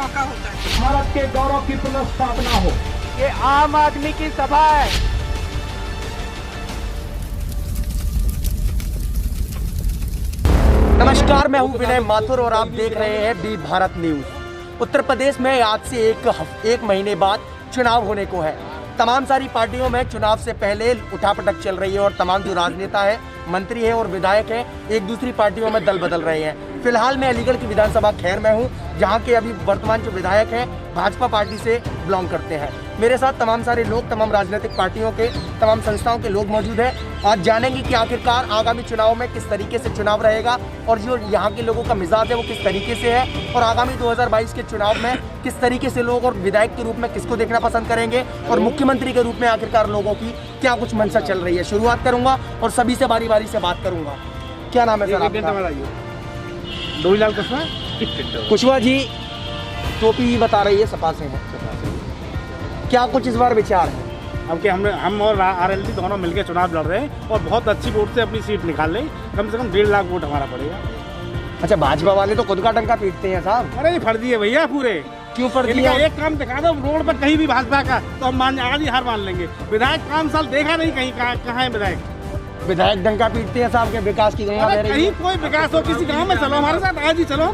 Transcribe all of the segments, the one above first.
मौका होता है। भारत के गौरव की पुनर्स्थापना हो। ये आम आदमी की सभा है। नमस्कार, मैं हूं विनय माथुर और आप देख रहे हैं बी भारत न्यूज। उत्तर प्रदेश में आज से एक महीने बाद चुनाव होने को है। तमाम सारी पार्टियों में चुनाव से पहले उठापटक चल रही है और तमाम जो राजनेता है, मंत्री हैं और विधायक हैं, एक दूसरी पार्टियों में दल बदल रहे हैं। फिलहाल मैं अलीगढ़ की विधानसभा खैर में हूं, जहां के अभी वर्तमान जो विधायक हैं भाजपा पार्टी से बिलोंग करते हैं। मेरे साथ तमाम सारे लोग, तमाम राजनीतिक पार्टियों के, तमाम संस्थाओं के लोग मौजूद हैं। आज जानेंगे कि आखिरकार आगामी चुनाव में किस तरीके से चुनाव रहेगा और जो यहाँ के लोगों का मिजाज है वो किस तरीके से है, और आगामी 2022 के चुनाव में किस तरीके से लोग और विधायक के रूप में किसको देखना पसंद करेंगे और मुख्यमंत्री के रूप में आखिरकार लोगों की क्या कुछ मंशा चल रही है। शुरुआत करूंगा और सभी से बारी बारी से बात करूंगा। क्या नाम है सर आपका? डोईलाल कुशवाहा जी, टोपी बता रही है सपा से है। क्या कुछ इस बार विचार है? अब कि हम और आरएलडी दोनों मिलकर चुनाव लड़ रहे हैं और बहुत अच्छी वोट से अपनी सीट निकाल लें। कम से कम 1.5 लाख वोट हमारा पड़ेगा। अच्छा, भाजपा वाले तो खुद का डंका पीटते हैं साहब। अरे फर्जी है भैया पूरे। क्यों फर्जी है? एक काम दिखा दो रोड पर कहीं भी भाजपा का, तो हम आज ही हार मान लेंगे। विधायक 5 साल देखा नहीं कहीं, कहाँ है विधायक? विधायक डंका पीटते हैं साहब के विकास की गंगा बह रही कहीं है। कोई विकास हो किसी गाँव में चलो हमारे साथ, आज ही चलो।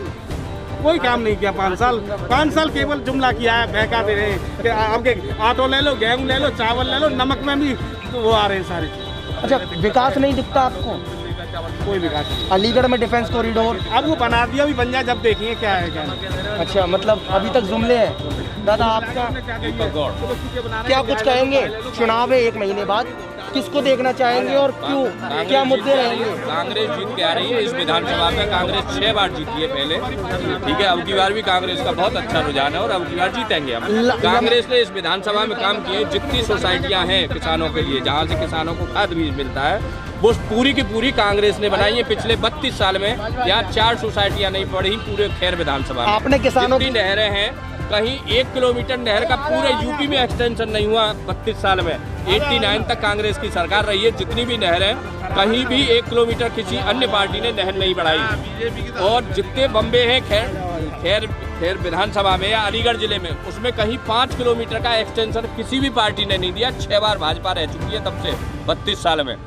कोई काम नहीं किया 5 साल केवल जुमला किया है, बहका दे रहे हैं कि आपके ऑटो ले लो, गेहूं ले लो, चावल ले लो, नमक में भी तो वो आ रहे हैं सारे। अच्छा, विकास नहीं दिखता आपको? कोई विकास नहीं। अलीगढ़ में डिफेंस कॉरिडोर अब वो बना दिया, भी बन जाए जब देखिए क्या है क्या नहीं। अच्छा, मतलब अभी तक जुमले हैं। दादा आपका क्या कुछ कहेंगे? चुनाव है 1 महीने बाद, किसको देखना चाहेंगे और क्यों, क्या मुद्दे रहेंगे? कांग्रेस जीत के आ रही है इस विधानसभा में। कांग्रेस 6 बार जीती है पहले, ठीक है। अब की बार भी कांग्रेस का बहुत अच्छा रुझान है और अब की बार जीतेंगे हम। कांग्रेस ने इस विधानसभा में काम किए। जितनी सोसाइटियां हैं किसानों के लिए, जहां से किसानों को खाद बीज मिलता है, वो पूरी की पूरी कांग्रेस ने बनाई है। पिछले 32 साल में यहाँ 4 सोसाइटियां नहीं पड़ी पूरे खैर विधानसभा में। आपने किसानों की नहरें हैं, कहीं 1 किलोमीटर नहर का पूरे यूपी में एक्सटेंशन नहीं हुआ 32 साल में। 89 तक कांग्रेस की सरकार रही है। जितनी भी नहरें, कहीं भी 1 किलोमीटर किसी अन्य पार्टी ने नहर नहीं बढ़ाई। और जितने बम्बे हैं खैर विधानसभा में या अलीगढ़ जिले में, उसमें कहीं 5 किलोमीटर का एक्सटेंशन किसी भी पार्टी ने नहीं दिया। 6 बार भाजपा रह चुकी है तब से 32 साल में।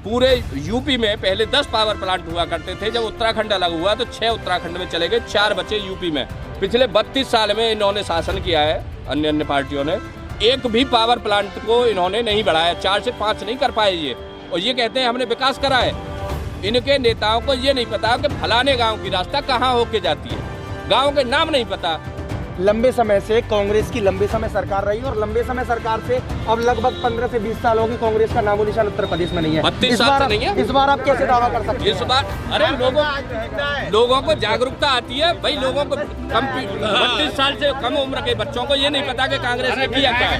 पूरे यूपी में पहले 10 पावर प्लांट हुआ करते थे। जब उत्तराखंड अलग हुआ तो 6 उत्तराखंड में चले गए, 4 बचे यूपी में। पिछले 32 साल में इन्होंने शासन किया है, अन्य पार्टियों ने। एक भी पावर प्लांट को इन्होंने नहीं बढ़ाया, 4 से 5 नहीं कर पाए ये। और ये कहते हैं हमने विकास करा है। इनके नेताओं को ये नहीं पता कि फलाने गांव की रास्ता कहाँ होके जाती है, गांव के नाम नहीं पता। लंबे समय से कांग्रेस की लंबे समय सरकार रही और लंबे समय सरकार से अब लगभग 15 से 20 साल होगी कांग्रेस का नामो निशान उत्तर प्रदेश में नहीं है। 32 साल से नहीं है। इस बार आप कैसे दावा कर सकते हैं? इस बार अरे लोगों को जागरूकता आती है भाई। लोगों को 32 साल से कम उम्र के बच्चों को ये नहीं पता कि कांग्रेस ने किया क्या है।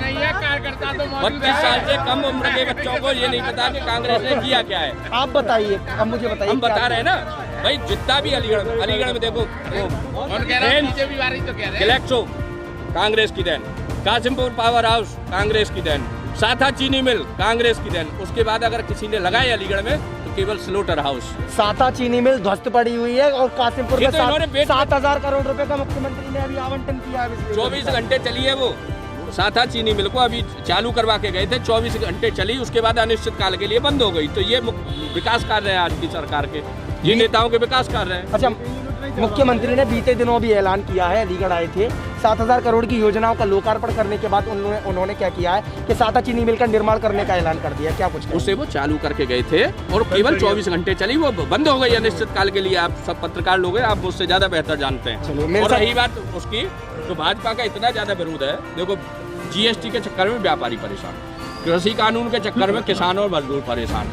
32 साल से कम उम्र के बच्चों को ये नहीं पता कि कांग्रेस ने किया क्या है। आप बताइए, अब मुझे बताइए। हम बता रहे हैं ना भाई, जितना भी अलीगढ़ में देखो, गैलेक्सो कांग्रेस की देन, कासिमपुर पावर हाउस कांग्रेस की देन, साथा चीनी मिल कांग्रेस की देन। उसके बाद अगर किसी ने लगाए अलीगढ़ में तो केवल स्लोटर हाउस। साथा चीनी मिल ध्वस्त पड़ी हुई है और कासिमपुर में 7,000 करोड़ रुपए का मुख्यमंत्री ने अभी आवंटन किया है। 24 घंटे चली है वो साथा चीनी मिल को, अभी चालू करवा के गए थे, 24 घंटे चली, उसके बाद अनिश्चित काल के लिए बंद हो गई। तो ये विकास कार्य है आज की सरकार के, ये नेताओं के विकास कार्य है। अच्छा, मुख्यमंत्री ने बीते दिनों भी ऐलान किया है, अलीगढ़ आए थे, 7,000 करोड़ की योजनाओं का लोकार्पण करने के बाद उन्होंने क्या किया है कि साथा चीनी मिल का निर्माण करने का ऐलान कर दिया। क्या कुछ उसे वो चालू करके गए थे और केवल 24 घंटे चली, वो बंद हो गई अनिश्चित काल के लिए। आप सब पत्रकार लोग हैं, आप मुझसे ज्यादा बेहतर जानते हैं। और रही बात उसकी, तो भाजपा का इतना ज्यादा विरोध है। देखो, GST के चक्कर में व्यापारी परेशान, कृषि कानून के चक्कर में किसान और मजदूर परेशान,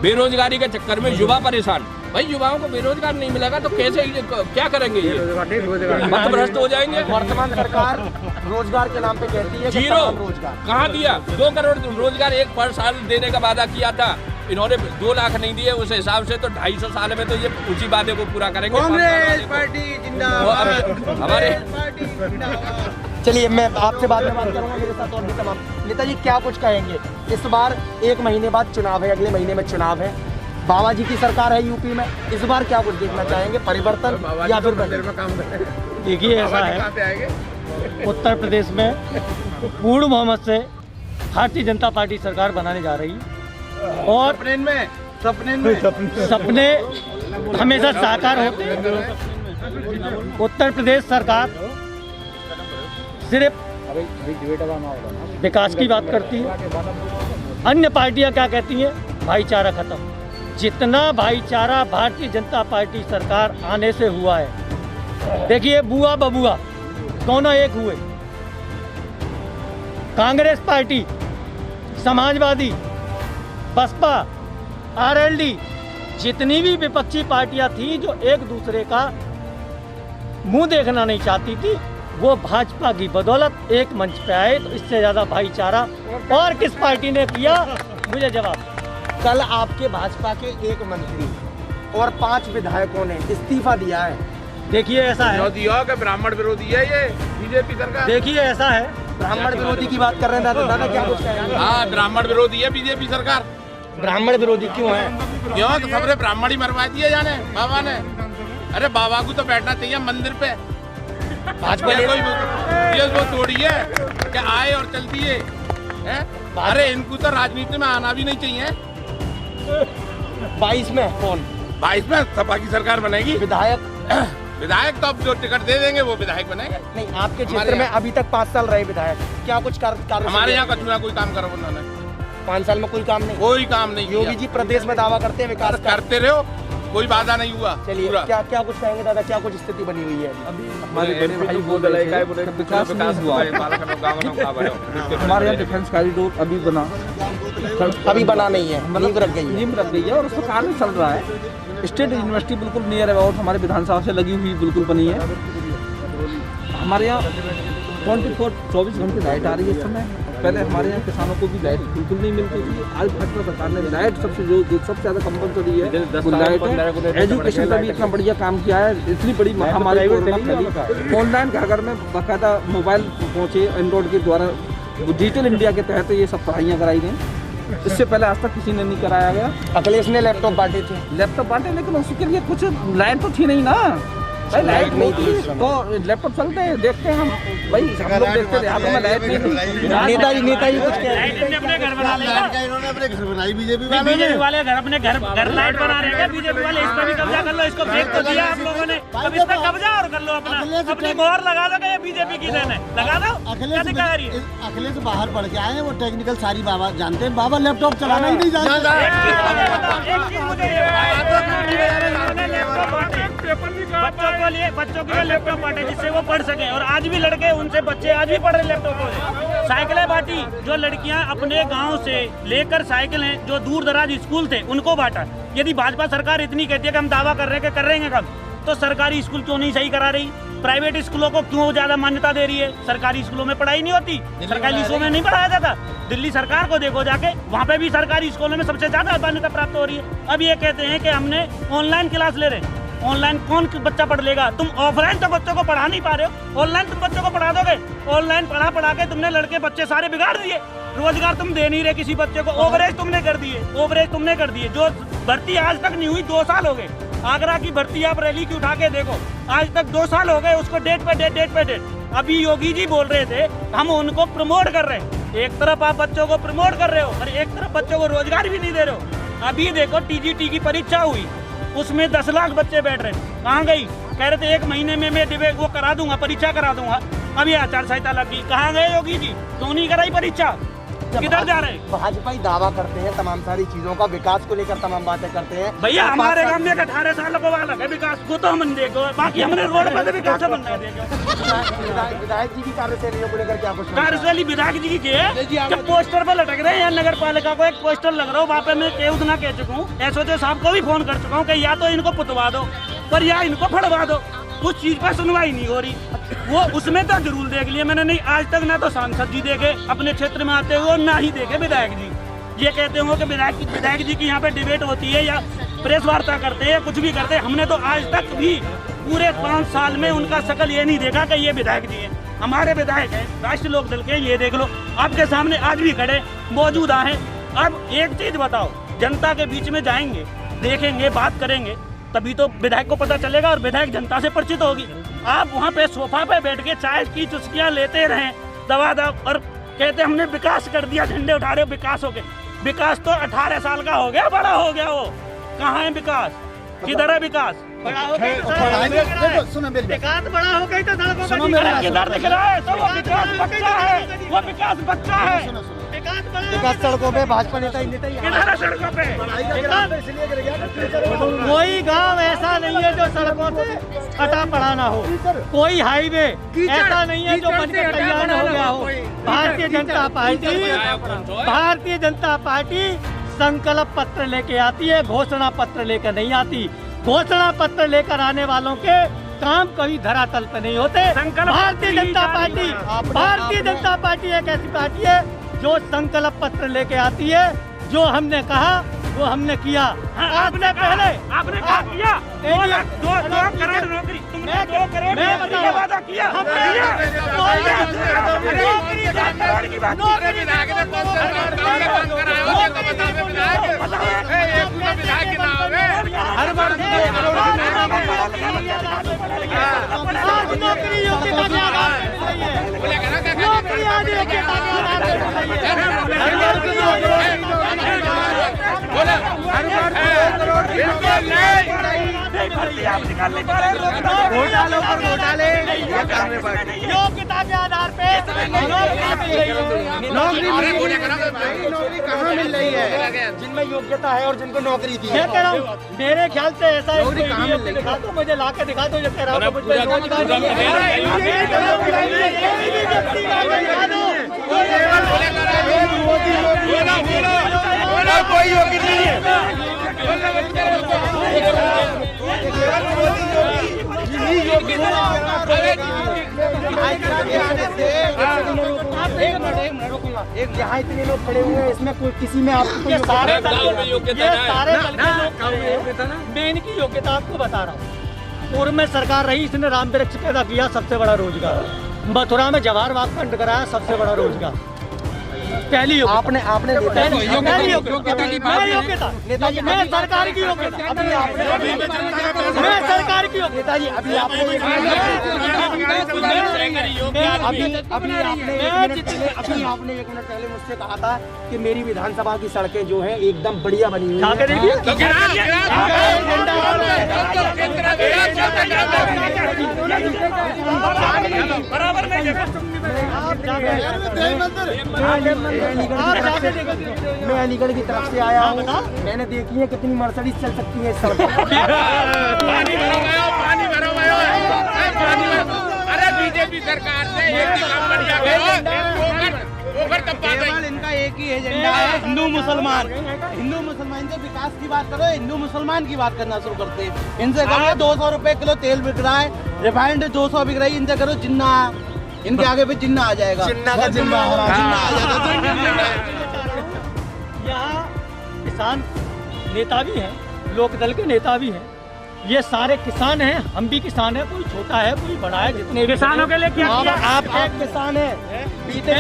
बेरोजगारी के चक्कर में युवा परेशान। भाई युवाओं को बेरोजगार नहीं मिलेगा तो कैसे, क्या करेंगे ये? मत भ्रष्ट हो जाएंगे। वर्तमान सरकार रोजगार के नाम पे कहती है 0 रोजगार कहाँ दिया? 2 करोड़ रोजगार एक पर साल देने का वादा किया था, इन्होंने 2 लाख नहीं दिए। उस हिसाब से तो 250 साल में तो ये उसी वादे को पूरा करेंगे। कांग्रेस पार्टी जिंदाबाद, हमारे चलिए, मैं आपसे बाद में बात करूंगा। मेरे साथ और भी तमाम नेताजी, क्या कुछ कहेंगे? इस बार 1 महीने बाद चुनाव है, अगले महीने में चुनाव है। बाबा जी की सरकार है यूपी में, इस बार क्या कुछ देखना चाहेंगे, परिवर्तन या फिर देखिए ऐसा है, उत्तर प्रदेश में पूर्ण बहुमत से भारतीय जनता पार्टी सरकार बनाने जा रही है और सपने हमेशा साकार होते हैं। उत्तर प्रदेश सरकार सिर्फ विकास की बात करती है, अन्य पार्टियां क्या कहती हैं, भाईचारा खत्म। जितना भाईचारा भारतीय जनता पार्टी सरकार आने से हुआ है, देखिए बुआ बबुआ दोनों एक हुए। कांग्रेस पार्टी, समाजवादी, बसपा, आरएलडी, जितनी भी विपक्षी पार्टियां थी जो एक दूसरे का मुंह देखना नहीं चाहती थी, वो भाजपा की बदौलत एक मंच पे आए। तो इससे ज्यादा भाईचारा और किस पार्टी ने किया, मुझे जवाब। कल आपके भाजपा के एक मंत्री और 5 विधायकों ने इस्तीफा दिया है। देखिए ऐसा है, ब्राह्मण विरोधी है ये बीजेपी सरकार। देखिए ऐसा है, ब्राह्मण विरोधी की बात कर रहे हैं दादा, क्या कुछ कहेंगे? हाँ, ब्राह्मण विरोधी है बीजेपी सरकार। ब्राह्मण विरोधी क्यों है? क्यों? तो सबने ब्राह्मण ही मरवा दिए जाने बाबा ने। अरे बाबा को तो बैठना चाहिए मंदिर पे। भाजपा ये कोई ये वो थोड़ी है कि आए और चल दिए हैं? अरे इनको तो राजनीति में आना भी नहीं चाहिए। 22 में कौन? 22 में सपा की सरकार बनेगी। विधायक तो अब जो टिकट दे देंगे वो विधायक बनेंगे। नहीं, आपके क्षेत्र में अभी तक 5 साल रहे विधायक, क्या कुछ कार्य? हमारे यहाँ कचूना कोई काम करो उन्होंने। 5 साल में कोई काम नहीं? कोई काम नहीं। योगी जी प्रदेश में दावा करते हैं विकास करते रहो, कोई वादा नहीं हुआ। चलिए, क्या कुछ कहेंगे दादा, क्या कुछ स्थिति बनी हुई है अभी? हमारे बड़े भाई बोल रहे थे विकास नहीं हुआ। हमारे यहाँ डिफेंस कॉरिडोर अभी बना नहीं है, नींव रख गई है और उसका कार्य चल रहा है। स्टेट यूनिवर्सिटी बिल्कुल नियर है और हमारे विधानसभा से लगी हुई बिल्कुल बनी है। हमारे यहाँ 24 घंटे लाइट आ रही है इस समय। पहले हमारे यहाँ किसानों को भी लाइट बिल्कुल नहीं मिलती थी। आज भाजपा सरकार ने लाइट सबसे ज़्यादा कंपलसरी है वो लाइट है। एजुकेशन का भी इतना बढ़िया काम किया है। इतनी बड़ी महामारी ऑनलाइन घर में बाकायदा मोबाइल पहुँचे एंड्रॉइड के द्वारा डिजिटल इंडिया के तहत ये सब पढ़ाइयाँ कराई गई। इससे पहले आज तक किसी ने नहीं कराया गया। अखिलेश ने लैपटॉप बांटे थे, लेकिन उसके लिए कुछ लाइट तो थी नहीं ना भाई। लाइट नहीं थी तो लैपटॉप चलते हैं, देखते हैं हम भाई, हम लोग देखते थे। में लाइट नहीं थी। नेताजी कुछ कह रहे हैं, अपने घर बना लिया। इन्होंने अपने घर बनाई बीजेपी वाले घर अपने घर लाइट बना रहे हैं। बीजेपी वाले इस पर भी कब्जा कर लो, इसको फेंक तो दिया आप लोगों ने, अब इस पर कब्जा और कर लो अपना, अपनी मोहर लगा दो कि ये बीजेपी की देन है, लगा दो। अखिलेश बाहर पढ़ के आए हैं, वो टेक्निकल सारी बाबा जानते हैं। बाबा लैपटॉप चलाना ही नहीं जानते। बच्चों के लिए लैपटॉप बांटे जिससे वो पढ़ सके, और आज भी लड़के उनसे बच्चे आज भी पढ़ रहे लैपटॉप से। साइकिलें बांटी, जो लड़कियां अपने गांव से लेकर साइकिलें जो दूर दराज स्कूल थे उनको बांटा। यदि भाजपा सरकार इतनी कहती है कि हम दावा कर रहे हैं कि कर रहेंगे कब, तो सरकारी स्कूल क्यों नहीं सही करा रही? प्राइवेट स्कूलों को क्यों ज्यादा मान्यता दे रही है? सरकारी स्कूलों में पढ़ाई नहीं होती, सरकारी स्कूलों में नहीं पढ़ाया जाता। दिल्ली सरकार को देखो जाके, वहाँ पे भी सरकारी स्कूलों में सबसे ज्यादा मान्यता प्राप्त हो रही है। अब ये कहते हैं कि हमने ऑनलाइन क्लास ले रहे हैं। ऑनलाइन कौन बच्चा पढ़ लेगा? तुम ऑफलाइन तो बच्चों को पढ़ा नहीं पा रहे हो, ऑनलाइन तुम बच्चों को पढ़ा दोगे? ऑनलाइन पढ़ा के तुमने लड़के बच्चे सारे बिगाड़ दिए। रोजगार तुम दे नहीं रहे किसी बच्चे को, ओवरेज तुमने कर दिए। जो भर्ती आज तक नहीं हुई, 2 साल हो गए। आगरा की भर्ती आप रैली की उठा के देखो, आज तक 2 साल हो गए उसको, डेट पे डेट। अभी योगी जी बोल रहे थे हम उनको प्रमोट कर रहे हैं। एक तरफ आप बच्चों को प्रमोट कर रहे हो और एक तरफ बच्चों को रोजगार भी नहीं दे रहे हो। अभी देखो TGT की परीक्षा हुई, उसमें 10 लाख बच्चे बैठ रहे हैं। कहाँ गई? कह रहे थे 1 महीने में मैं डिबेट वो करा दूंगा, परीक्षा करा दूंगा। अभी आचार संहिता लगी, कहाँ गए योगी जी? क्यों नहीं कराई परीक्षा? किधर जा रहे हैं? भाजपा ही दावा करते हैं तमाम सारी चीजों का, विकास को लेकर तमाम बातें करते हैं। भैया हमारे गांव में 18 साल को वाला है विकास को, तो हम देखो, बाकी हमने रोड पर विकास बनना देखो। विधायक जी की कार्यशैलियों को लेकर क्या कुछ? कार्यशैली विधायक जी की है, पोस्टर पे लटक रहे हैं। नगर पालिका को एक पोस्टर लग रहा हो, वहाँ पे मैं उतना कह चुका हूँ, SOJ साहब को भी फोन कर चुका हूँ कि या तो इनको पुतवा दो पर या इनको फड़वा दो। उस चीज पर सुनवाई नहीं हो रही। वो उसमें तो जरूर देख लिया मैंने, नहीं आज तक ना तो सांसद जी देखे अपने क्षेत्र में आते हुए, ना ही देखे विधायक जी। ये कहते हो कि विधायक जी की यहाँ पे डिबेट होती है या प्रेस वार्ता करते हैं, कुछ भी करते हैं। हमने तो आज तक भी पूरे 5 साल में उनका शकल ये नहीं देखा कि ये विधायक जी हैं। हमारे विधायक हैं राष्ट्रीय लोक दल के, ये देख लो आपके सामने आज भी खड़े मौजूदा हैं। अब एक चीज बताओ, जनता के बीच में जाएंगे देखेंगे, बात करेंगे, तभी तो विधायक को पता चलेगा और विधायक जनता से परिचित होगी। आप वहाँ पे सोफा पे बैठ के चाय की चुस्कियाँ लेते रहें दबा और कहते हमने विकास कर दिया, झंडे उठा रहे हो, विकास हो गया। विकास तो 18 साल का हो गया, बड़ा हो गया वो। कहाँ है विकास? किधर है विकास? बड़ा हो गई तो विकास बड़ा हो गई तो सड़कों का किधर दिख रहा है? तो वो विकास बच्चा है, वो विकास बच्चा है। विकास सड़कों पे भाजपा नेता ही किधर है सड़कों पे? कोई गांव ऐसा नहीं है जो सड़कों से कटा पड़ा ना हो, कोई हाईवे ऐसा नहीं है जो बनकर तैयार हो गया हो। भारतीय जनता पार्टी संकल्प पत्र लेके आती है, घोषणा पत्र लेकर नहीं आती। घोषणा पत्र लेकर आने वालों के काम कभी धरातल पे नहीं होते। भारतीय जनता पार्टी एक ऐसी पार्टी है जो संकल्प पत्र लेके आती है। जो हमने कहा वो हमने किया। आपने पहले आपने क्या किया? 2 करोड़ नौकरी तुमने 2 करोड़ का वादा किया। नौकरी योग्यता के आधार योग्यता के आधार पे नौकरी कहाँ मिल रही है? जिनमें योग्यता है और जिनको नौकरी दी मैं कह रहा हूँ, मेरे ख्याल से ऐसा है। दिखा दो मुझे, ला के दिखा दो। जो कह रहा कोई योग्य नहीं है। एक यहाँ इतने लोग खड़े हुए हैं, इसमें कोई किसी में आपको ये सारे मैं इनकी योग्यता आपको बता रहा हूँ। पूर्व में सरकार रही, इसने राम वृक्ष पैदा किया, सबसे बड़ा रोजगार। मथुरा में जवाहर बाग फंड कराया, सबसे बड़ा रोजगार। पहली आपने योग्यता नेताजी, मैं सरकार की योग्यता, मैं सरकार की योग्यता जी। अभी आपने एक मिनट पहले मुझसे कहा था कि मेरी विधानसभा की सड़कें जो हैं एकदम बढ़िया बनी हुई हैं। बराबर नहीं मैं अलीगढ़ की तरफ से आया हूँ। मैंने देखी है कितनी मर्सिडीज चल सकती है इस सड़क पर। पानी भरो अरे बीजेपी सरकार ने एक काम बढ़िया करो। इनका एक ही एजेंडा है, हिंदू मुसलमान से विकास की बात करो, हिंदू मुसलमान की बात करना शुरू करते हैं। इनसे करो 200 रुपए किलो तेल बिक रहा है, रिफाइंड 200 बिक रही है, इनसे करो जिन्ना, इनके आगे भी जिन्ना आ जाएगा। जिन्ना का जिन्ना हो रहा है। यहाँ किसान नेता भी हैं, लोकदल के नेता भी हैं। ये सारे किसान हैं, हम भी किसान हैं, कोई छोटा है कोई बड़ा है। जितने किसानों के लिए क्या किया? आप एक किसान है। बीते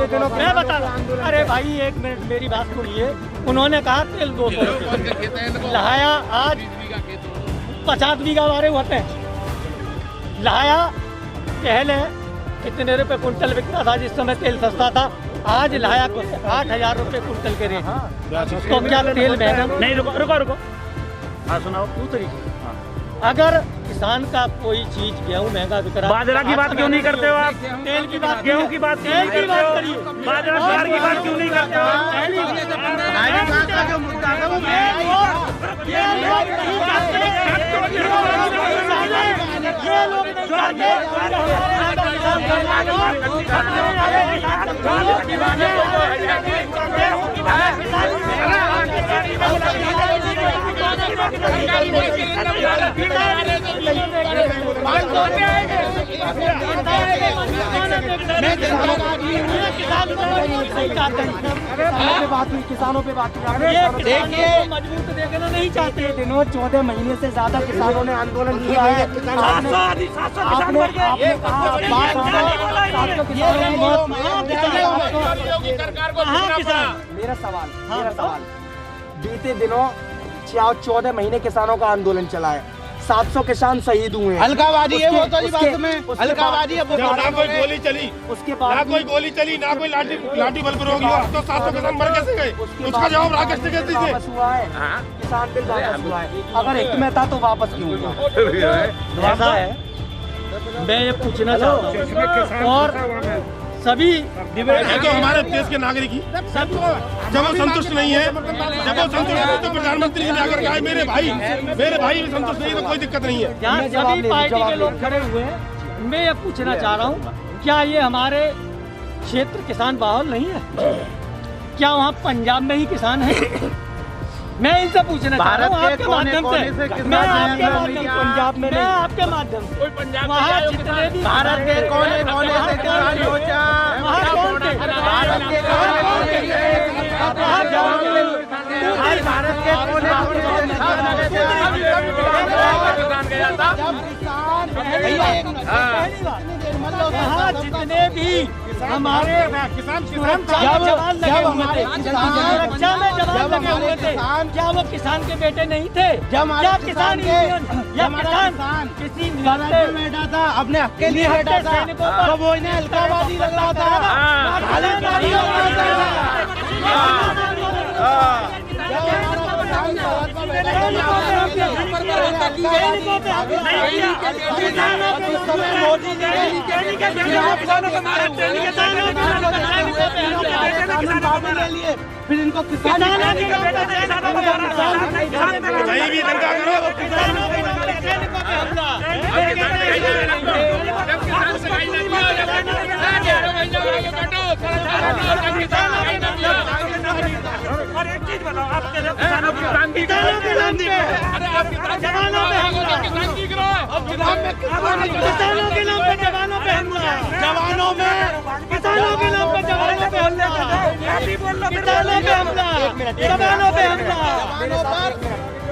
दिनों मैं बता रहा हूँ। अरे भाई एक मिनट मेरी बात सुनिए। उन्होंने कहा तेल 200 रुपये लहाया, आज 50 बीघा वारे होते हैं। लहाया पहले कितने रुपए कुंटल बिकता था जिस समय तेल सस्ता था, आज लहाया को 8,000 रुपए कुंटल के रेट। तो क्या तेल महंगा नहीं? रुको हाँ सुनाओ। दूसरी चीज, अगर किसान का कोई चीज गेहूँ महंगा बिक रहा, बाजरा की बात क्यों नहीं करते हो आप? तेल की बात, गेहूं की बात, तेल की बात करिए। बाजरा ज्वार की बात क्यों नहीं करते हो? जो मुद्दा है वो ये लोग किसानों पे बात देखिए मजबूत देखना नहीं चाहते। दिनों 14 महीने से ज्यादा किसानों ने आंदोलन किया है। मेरा सवाल बीते दिनों आज 14 महीने किसानों का आंदोलन चला है, 700 किसान शहीद हुए हैं। हल्काबाजी है वो तो जी उसके- बात में, उसके हल्काबाजी है वो। ना कोई गोली चली, उसके बाद ना कोई गोली चली, ना कोई लाठी बल पर होगी, तो 700 किसान मर कैसे गए? उसका जवाब राकेश ने कैसे दिए? वापस हुआ है, किसान बिल वापस हुआ है। अगर हित में था तो वापस क्यों हुआ? ऐसा है, मैं ये पूछना चाहता हूँ और सभी ये तो हमारे देश के नागरिक ही जब वो संतुष्ट नहीं है, जब वो संतुष्ट है तो प्रधानमंत्री ने आकर कहा मेरे भाई भी संतुष्ट नहीं है तो कोई दिक्कत नहीं है। यहाँ मैं जवाब सभी ले- पार्टी जवाब के ले- लोग खड़े हुए हैं। मैं ये पूछना चाह रहा हूँ, क्या ये हमारे क्षेत्र किसान बाहुल नहीं है? क्या वहाँ पंजाब में ही किसान है? मैं इनसे पूछना चाह रहा हूँ आपके माध्यम से, मैं आपके माध्यम से, पंजाब में मैं नहीं। आपके माध्यम से, वहाँ जितने भी भारत के कोने कोने से किसान मोर्चा, वहाँ कौन थे? भारत के कोने भारत के कोने वहाँ जितने भी हमारे किसान जवान लगे हुए थे, सुरक्षा में जवान लगे हुए थे, क्या वो किसान के बेटे नहीं थे? क्या किसान यूनियन या किसान किसी लड़ते बैठा था, अपने हक के लिए बैठा था, तो वो इन्हें हल्काबाजी लग रहा फिर इनको किसान कहीं भी दंगा करो, और एक चीज बताओ, आप कह रहे हो किसानों के नाम पे जवानों पे हमला, किसानों के नाम पे जवानों पे हमला, जवानों में किसानों के नाम पे जवानों पे हमला, किसानों पे हमला, जवानों पे हमला।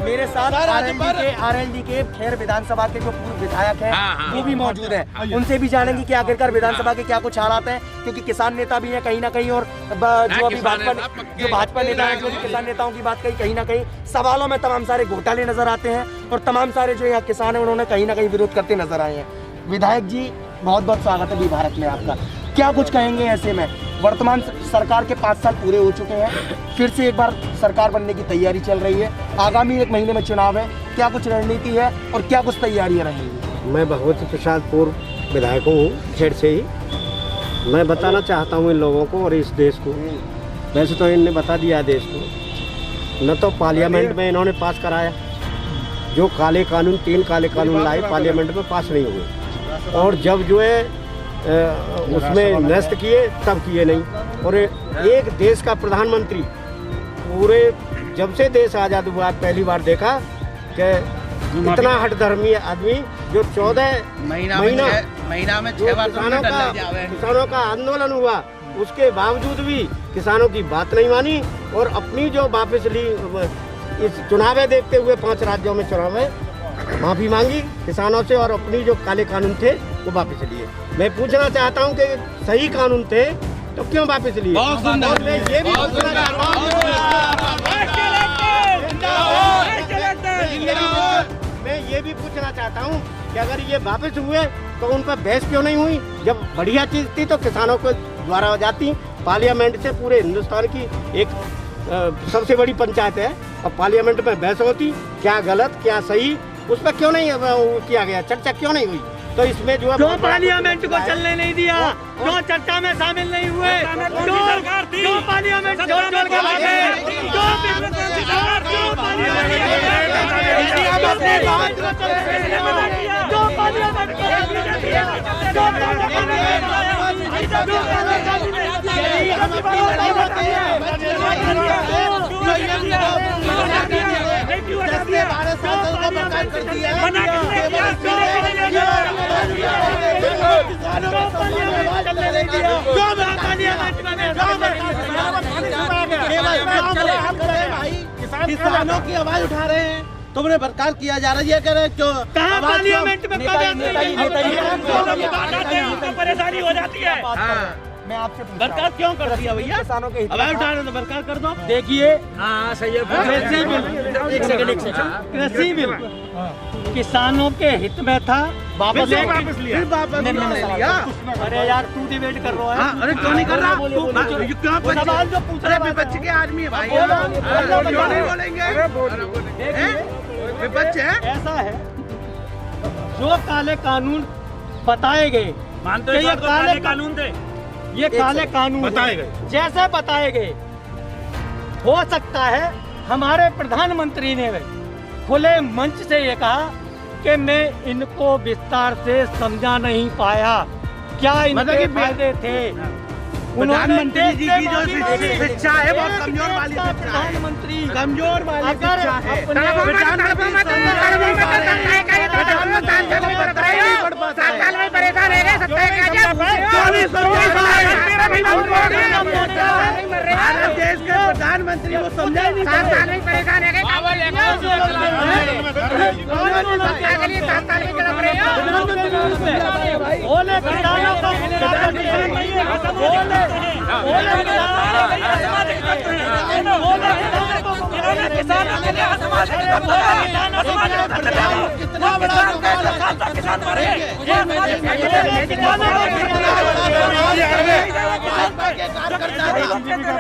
मेरे साथ आरएलडी के खैर विधानसभा के जो पूर्व विधायक हैं वो भी मौजूद हैं, उनसे भी जानेंगे कि आखिरकार विधानसभा के क्या कुछ हालात हैं, क्योंकि किसान नेता भी हैं कहीं ना कहीं, और जो अभी भाजपा नेता है, जो भी किसान नेताओं की बात कहीं ना कहीं सवालों में तमाम सारे घोटाले नजर आते हैं, और तमाम सारे जो यहाँ किसान हैं उन्होंने कहीं ना कहीं विरोध करते नजर आए हैं। विधायक जी बहुत बहुत स्वागत है भी भारत में आपका। क्या कुछ कहेंगे ऐसे में? वर्तमान सरकार के 5 साल पूरे हो चुके हैं, फिर से एक बार सरकार बनने की तैयारी चल रही है, आगामी 1 महीने में चुनाव है, क्या कुछ रणनीति है और क्या कुछ तैयारियां रहेंगी? मैं भगवती प्रसाद पूर्व विधायक हूँ खेड़ से ही। मैं बताना चाहता हूँ इन लोगों को और इस देश को, वैसे तो इनने बता दिया है देश को, न तो पार्लियामेंट में इन्होंने पास कराया, जो काले कानून 3 काले कानून लाए पार्लियामेंट में पास नहीं हुए, और जब जो है उसमें नष्ट किए तब किए नहीं। और एक देश का प्रधानमंत्री पूरे जब से देश आज़ाद हुआ पहली बार देखा कि इतना हठधर्मी आदमी जो 14 महीना में 6 बार किसानों का आंदोलन हुआ, उसके बावजूद भी किसानों की बात नहीं मानी और अपनी जो वापस ली इस चुनावें देखते हुए 5 राज्यों में चुनाव में माफी मांगी किसानों से और अपनी जो काले कानून थे वो वापस लिए। मैं पूछना चाहता हूं कि सही कानून थे तो क्यों वापस लिए? और मैं ये भी पूछना चाहता हूं, मैं ये भी पूछना चाहता हूं कि अगर ये वापस हुए तो उन पर बहस क्यों नहीं हुई? जब बढ़िया चीज थी तो किसानों को द्वारा हो जाती। पार्लियामेंट से पूरे हिंदुस्तान की एक सबसे बड़ी पंचायत है और पार्लियामेंट में बहस होती, क्या गलत क्या सही, उस पर क्यों नहीं किया गया, चर्चा क्यों नहीं हुई? तो इसमें जो क्यों पार्लियामेंट को चलने नहीं दिया? क्यों चर्चा में शामिल नहीं हुए? क्यों पार्लियामेंट छोड़ के भागे? किसानों की आवाज उठा रहे हैं तो उन्हें बरकरार किया जा रहा है, ये कह रहे क्यों पार्लियामेंट में परेशानी हो जाती है। मैं आपसे पूछता हूं। बरकरार क्यों कर दिया भैया? किसानों के हित अब में उठा रहे तो बरकरार कर दो। देखिए हाँ सही है। कृषि बिल, एक सेकंड, कृषि बिल किसानों के हित में था, वापस लिया। अरे यार तू डिबेट कर रहा है। अरे क्यों नहीं कर रहा? क्यों सवाल जो पूछ रहा है विपक्ष के आदमी है भाई, बोलो, क्यों नहीं बोलेंगे? विपक्ष है। ऐसा है, जो काले कानून बताए गए, मानते कि हो ये तो काले कानून थे। ये काले कानून बताए गए। जैसे बताए गए, हो सकता है हमारे प्रधानमंत्री ने खुले मंच से ये कहा कि मैं इनको विस्तार से समझा नहीं पाया, क्या इनके फायदे थे। प्रधानमंत्री जी की जो शिक्षा है बहुत कमजोर वाली शिक्षा है। प्रधानमंत्री कमजोर वाली अगर शिक्षा है। भारत देश के प्रधानमंत्री को समझा नहीं बोले किसानों को कितना बड़ा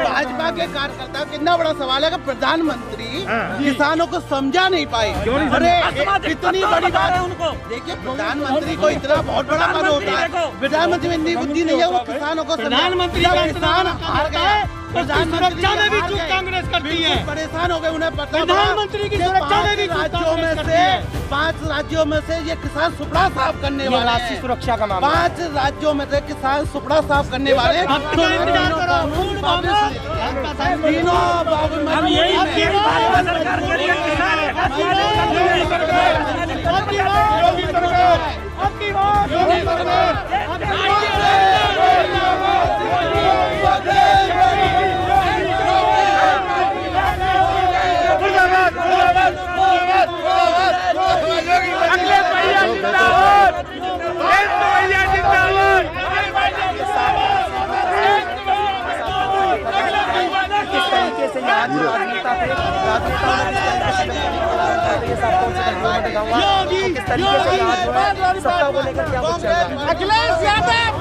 भाजपा के कार्यकर्ता कितना बड़ा सवाल है कि प्रधानमंत्री किसानों को समझा नहीं पाए। अरे कितनी बड़ी बात है उनको। देखिए प्रधानमंत्री को इतना बहुत बड़ा पद होता है, प्रधानमंत्री में इतनी बुद्धि नहीं है वो किसानों को प्रधानमंत्री किसान हार गए। सुरक्षा में भी चूक कांग्रेस करती है। परेशान हो गए, उन्हें पता प्रधानमंत्री की सुरक्षा में भी राज्यों में से 5 राज्यों में से ये किसान सुपड़ा साफ करने वाले राष्ट्रीय हैं। सुरक्षा का मामला 5 राज्यों में से किसान सुपड़ा साफ करने वाले हैं। अब तो इंतजार करो, तीनों अब यही भाजपा सरकार के लिए किसान सत्ता को लेकर क्या कुछ चल रहा है? अखिलेश यादव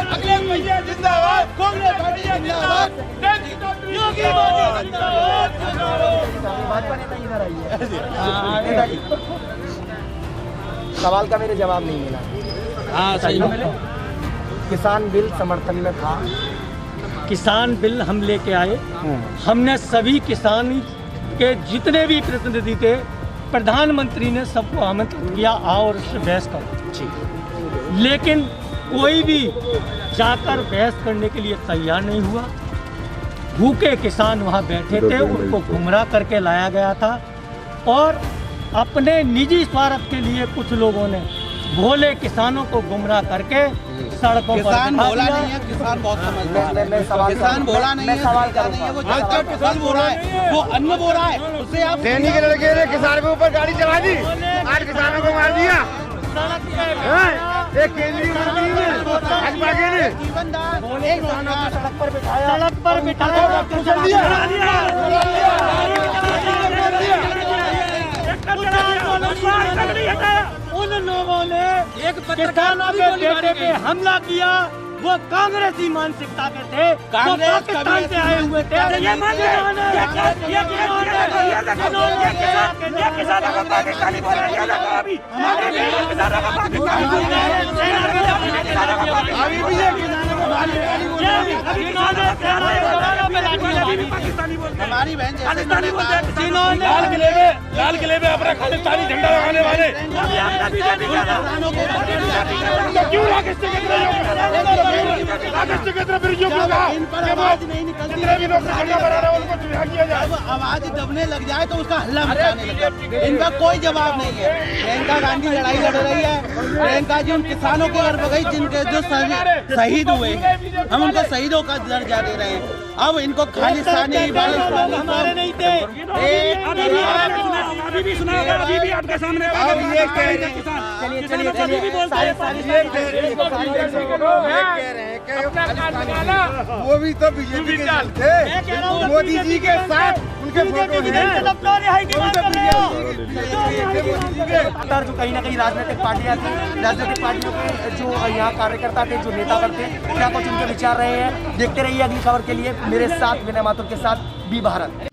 अखिलेश भैया जिंदाबाद, कांग्रेस पार्टी जिंदाबाद, योगी बाबा जिंदाबाद। भाजपा नेता इधर आई है। सवाल का मेरे जवाब नहीं मिला। हाँ सही किसान बिल समर्थन में था। किसान बिल हम लेके आए, हमने सभी किसान के जितने भी प्रतिनिधि थे, प्रधानमंत्री ने सबको आमंत्रित किया आओ और इससे बहस करो, लेकिन कोई भी जाकर बहस करने के लिए तैयार नहीं हुआ। भूखे किसान वहाँ बैठे थे, उनको गुमराह करके लाया गया था और अपने निजी स्वार्थ के लिए कुछ लोगों ने भोले किसानों को गुमराह करके सड़कों पर किसान बिठा भोला दिया। नहीं है, किसान बहुत समझदार मैं सवाल किसान भोला नहीं है, सवाल समझदार नहीं है। वो जो किसान बोल रहा है वो अन्न बोल रहा है, उससे आप सैनिक के लड़के ने किसान के ऊपर गाड़ी चला दी, आज किसानों को मार दिया। एक केंद्रीय मंत्री ने भाजपा के ने जीवनदान एक सड़क पर बिठाया। सड़क पर बिठाया कुचल दिया। उन लोगों ने किसानों के बेटे पे हमला किया, वो कांग्रेसी मानसिकता के थे, वो पाकिस्तान से आए हुए थे। हमारी बहन जैसे लाल किले में अपना खालिस्तानी झंडा लगाने वाले क्यों जब आवाज दबने लग जाए तो उसका हल्ला मचाने लगे। इनका कोई जवाब नहीं है। प्रियंका गांधी लड़ाई लड़ रही है, प्रियंका जी उन किसानों के घर गई जिनके जो शहीद हुए, हम उनको शहीदों का दर्जा दे रहे हैं। अब इनको खालिस्तानी हमारे नहीं थे। अभी भी सुना होगा, अभी भी आपके सामने चलिए चलिए चलिए वो भी तो बीजेपी के थे, मोदी जी के साथ उनके फोटो जो कहीं ना कहीं राजनीतिक पार्टियां थी, राजनीतिक पार्टियों के जो यहाँ कार्यकर्ता थे, जो नेता थे, क्या कुछ उनके विचार रहे हैं। देखते रहिए अगली खबर के लिए मेरे साथ विनय माथुर के साथ बी भारत।